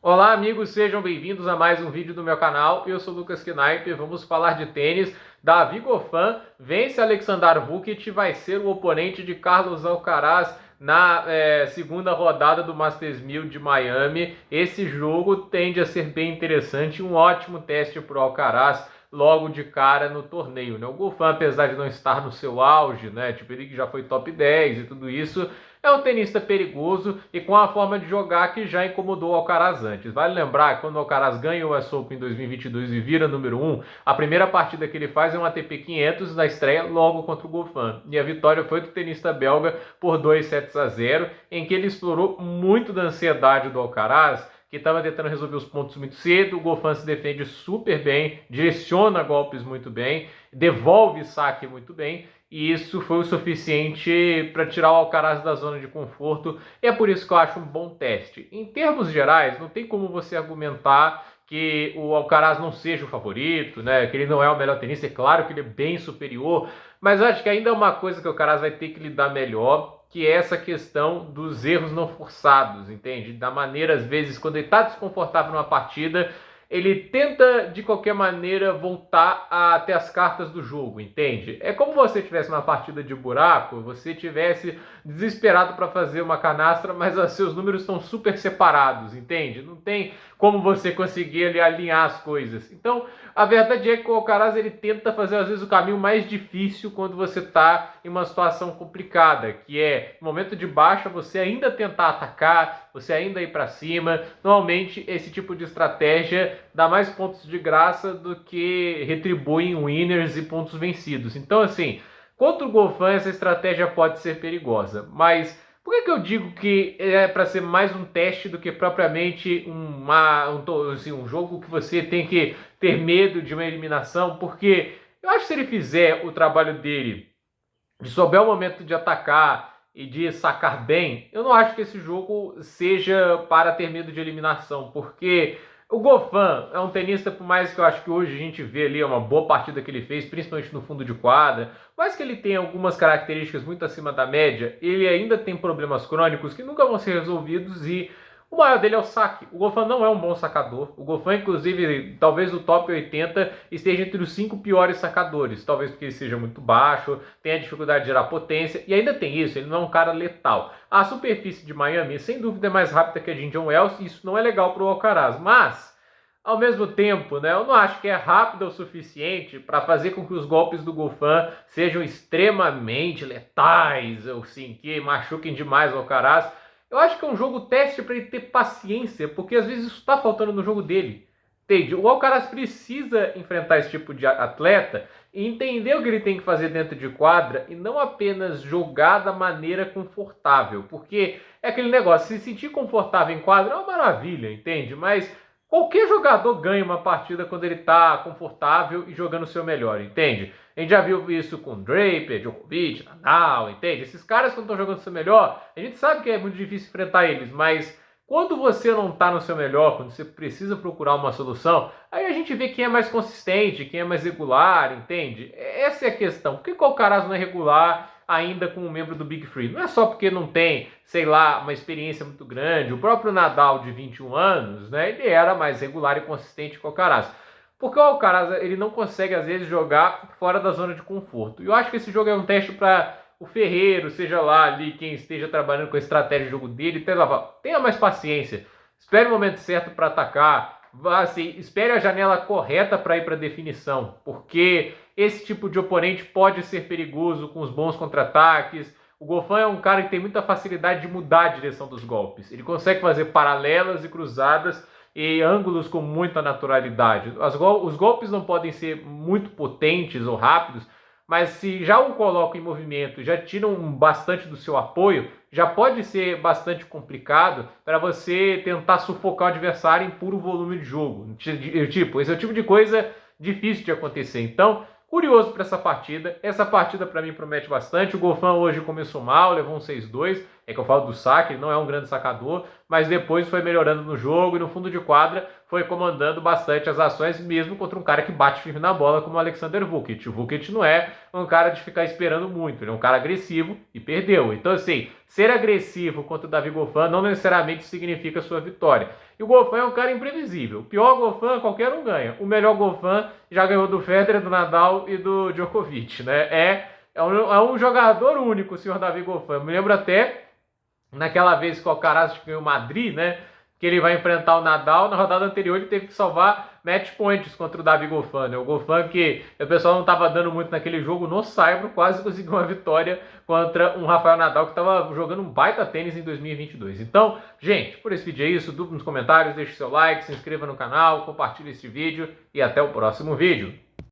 Olá amigos, sejam bem-vindos a mais um vídeo do meu canal. Eu sou o Lucas Knipe, vamos falar de tênis. Davi Goffin vence Aleksandar Vukic e vai ser o oponente de Carlos Alcaraz na segunda rodada do Masters 1000 de Miami. Esse jogo tende a ser bem interessante, um ótimo teste para o Alcaraz logo de cara no torneio, né? O Goffin, apesar de não estar no seu auge, né? Tipo, ele que já foi top 10 e tudo isso, é um tenista perigoso e com a forma de jogar que já incomodou o Alcaraz antes. Vale lembrar que quando o Alcaraz ganha o US Open em 2022 e vira número 1, a primeira partida que ele faz é um ATP 500 na estreia logo contra o Goffin. E a vitória foi do tenista belga por 2-0, em que ele explorou muito da ansiedade do Alcaraz, que estava tentando resolver os pontos muito cedo. O Goffin se defende super bem, direciona golpes muito bem, devolve saque muito bem, e isso foi o suficiente para tirar o Alcaraz da zona de conforto, e é por isso que eu acho um bom teste. Em termos gerais, não tem como você argumentar que o Alcaraz não seja o favorito, né? Que ele não é o melhor tenista. É claro que ele é bem superior, mas eu acho que ainda é uma coisa que o Alcaraz vai ter que lidar melhor, que é essa questão dos erros não forçados, entende? Da maneira, às vezes, quando ele está desconfortável numa partida, ele tenta de qualquer maneira voltar até as cartas do jogo, entende? É como você tivesse uma partida de buraco, você tivesse desesperado para fazer uma canastra, mas os seus números estão super separados, entende? Não tem como você conseguir ali alinhar as coisas. Então, a verdade é que o Alcaraz ele tenta fazer às vezes o caminho mais difícil quando você está em uma situação complicada, que é no momento de baixa você ainda tentar atacar, você ainda ir para cima. Normalmente esse tipo de estratégia dá mais pontos de graça do que retribui em winners e pontos vencidos. Então, assim, contra o Goffin essa estratégia pode ser perigosa, mas por que eu digo que é para ser mais um teste do que propriamente um jogo que você tem que ter medo de uma eliminação? Porque eu acho que se ele fizer o trabalho dele, de souber o momento de atacar e de sacar bem, eu não acho que esse jogo seja para ter medo de eliminação, porque o Goffin é um tenista, por mais que eu acho que hoje a gente vê ali uma boa partida que ele fez, principalmente no fundo de quadra, mas que ele tem algumas características muito acima da média, ele ainda tem problemas crônicos que nunca vão ser resolvidos, e o maior dele é o saque. O Goffin não é um bom sacador. O Goffin, inclusive, talvez o top 80 esteja entre os 5 piores sacadores. Talvez porque ele seja muito baixo, tenha dificuldade de gerar potência. E ainda tem isso, ele não é um cara letal. A superfície de Miami, sem dúvida, é mais rápida que a de Indian Wells. E isso não é legal para o Alcaraz. Mas, ao mesmo tempo, né, eu não acho que é rápida o suficiente para fazer com que os golpes do Goffin sejam extremamente letais, ou sim, que machuquem demais o Alcaraz. Eu acho que é um jogo teste para ele ter paciência, porque às vezes isso está faltando no jogo dele. Entende? O Alcaraz precisa enfrentar esse tipo de atleta e entender o que ele tem que fazer dentro de quadra e não apenas jogar da maneira confortável. Porque é aquele negócio, se sentir confortável em quadra é uma maravilha, entende? Mas qualquer jogador ganha uma partida quando ele está confortável e jogando o seu melhor, entende? A gente já viu isso com Draper, Djokovic, Nadal, entende? Esses caras quando estão jogando o seu melhor, a gente sabe que é muito difícil enfrentar eles, mas quando você não está no seu melhor, quando você precisa procurar uma solução, aí a gente vê quem é mais consistente, quem é mais regular, entende? Essa é a questão. Por que o Alcaraz não é regular ainda como membro do Big Three? Não é só porque não tem, sei lá, uma experiência muito grande. O próprio Nadal, de 21 anos, né, ele era mais regular e consistente que o Alcaraz. Porque o Alcaraz ele não consegue, às vezes, jogar fora da zona de conforto. E eu acho que esse jogo é um teste para o Ferreiro, seja lá ali quem esteja trabalhando com a estratégia de jogo dele, tenha mais paciência. Espere o momento certo para atacar. Assim, espere a janela correta para ir para a definição. Porque esse tipo de oponente pode ser perigoso com os bons contra-ataques. O Goffin é um cara que tem muita facilidade de mudar a direção dos golpes. Ele consegue fazer paralelas e cruzadas e ângulos com muita naturalidade. Os golpes não podem ser muito potentes ou rápidos, mas se já o colocam em movimento, já tiram bastante do seu apoio, já pode ser bastante complicado para você tentar sufocar o adversário em puro volume de jogo. Tipo, esse é o tipo de coisa difícil de acontecer. Então, curioso para essa partida. Essa partida para mim promete bastante. O Goffin hoje começou mal, levou um 6-2. é que eu falo do saque, ele não é um grande sacador, mas depois foi melhorando no jogo e no fundo de quadra foi comandando bastante as ações, mesmo contra um cara que bate firme na bola como o Alexander Vukic. O Vukic não é um cara de ficar esperando muito, ele é um cara agressivo e perdeu. Então, assim, ser agressivo contra o Davi Goffin não necessariamente significa sua vitória. E o Goffin é um cara imprevisível. O pior Goffin, qualquer um ganha. O melhor Goffin já ganhou do Federer, do Nadal e do Djokovic, né? É um jogador único, o senhor Davi Goffin. Eu me lembro até naquela vez que o Alcaraz ganhou Madrid, né? Que ele vai enfrentar o Nadal, na rodada anterior ele teve que salvar match points contra o Davi Goffin, né? O Goffin que o pessoal não estava dando muito naquele jogo no Saibro, quase conseguiu uma vitória contra um Rafael Nadal que estava jogando um baita tênis em 2022. Então, gente, por esse vídeo é isso, dúvida nos comentários, deixe seu like, se inscreva no canal, compartilhe esse vídeo e até o próximo vídeo.